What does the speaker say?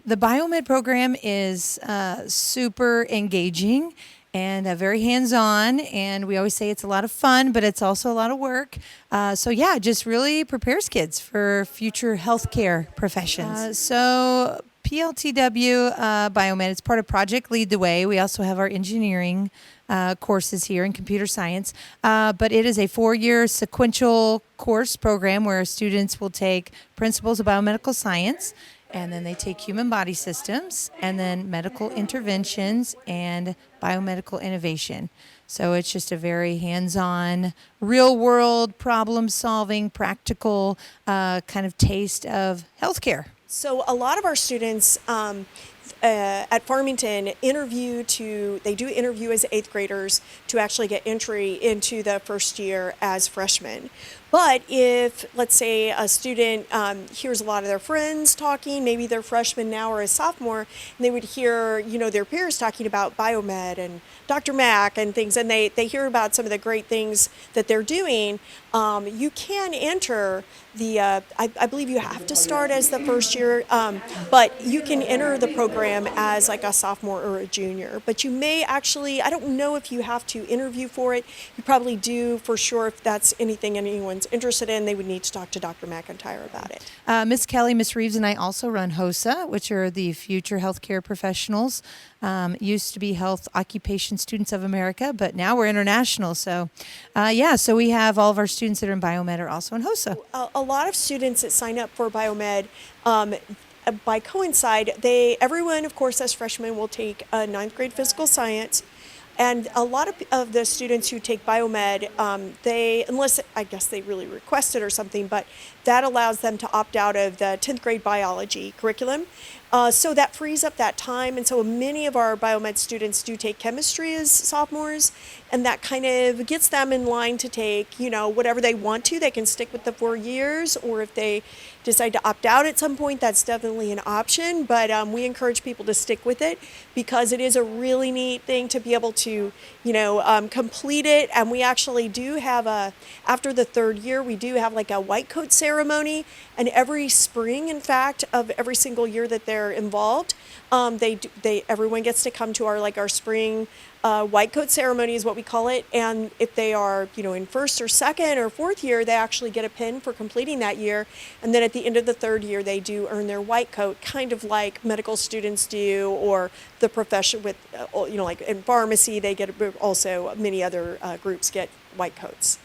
The Biomed program is super engaging and very hands-on, and we always say it's a lot of fun, but it's also a lot of work. So yeah, it just really prepares kids for future healthcare professions. So PLTW Biomed, it's part of Project Lead the Way. We also have our engineering courses here in computer science, but it is a 4-year sequential course program where students will take principles of biomedical science, and then they take human body systems, and then medical interventions and biomedical innovation. So it's just a very hands-on, real-world, problem-solving, practical kind of taste of healthcare. So a lot of our students at Farmington they do interview as 8th graders to actually get entry into the first year as freshmen. But if, let's say, a student hears a lot of their friends talking, maybe they're freshmen now or a sophomore, and they would hear, their peers talking about Biomed and Dr. Mack and things, and they hear about some of the great things that they're doing, you can enter I believe you have to start as the first year, but you can enter the program as like a sophomore or a junior. But you may actually, I don't know if you have to interview for it. You probably do for sure. If that's anything anyone's interested in, they would need to talk to Dr. McIntyre about it. Miss Kelly, Miss Reeves, and I also run HOSA, which are the Future Healthcare Professionals. Used to be Health Occupation Students of America, but now we're international. So, so we have all of our students that are in Biomed are also in HOSA. A lot of students that sign up for Biomed, by coincide, everyone, of course, as freshmen will take a 9th grade physical science. And a lot of the students who take Biomed, unless I guess they really request it or something, but that allows them to opt out of the 10th grade biology curriculum. So that frees up that time. And so many of our Biomed students do take chemistry as sophomores, and that kind of gets them in line to take, whatever they want to. They can stick with the 4 years, or if they decide to opt out at some point, that's definitely an option. But we encourage people to stick with it because it is a really neat thing to be able to, complete it. And we actually do have after the 3rd year, we do have like a white coat ceremony. And every spring, in fact, of every single year that they're involved, everyone gets to come to our spring white coat ceremony is what we call it. And if they are, in 1st or 2nd or 4th year, they actually get a pin for completing that year. And then at the end of the 3rd year, they do earn their white coat, kind of like medical students do, or the profession with, like in pharmacy, they get also many other groups get white coats.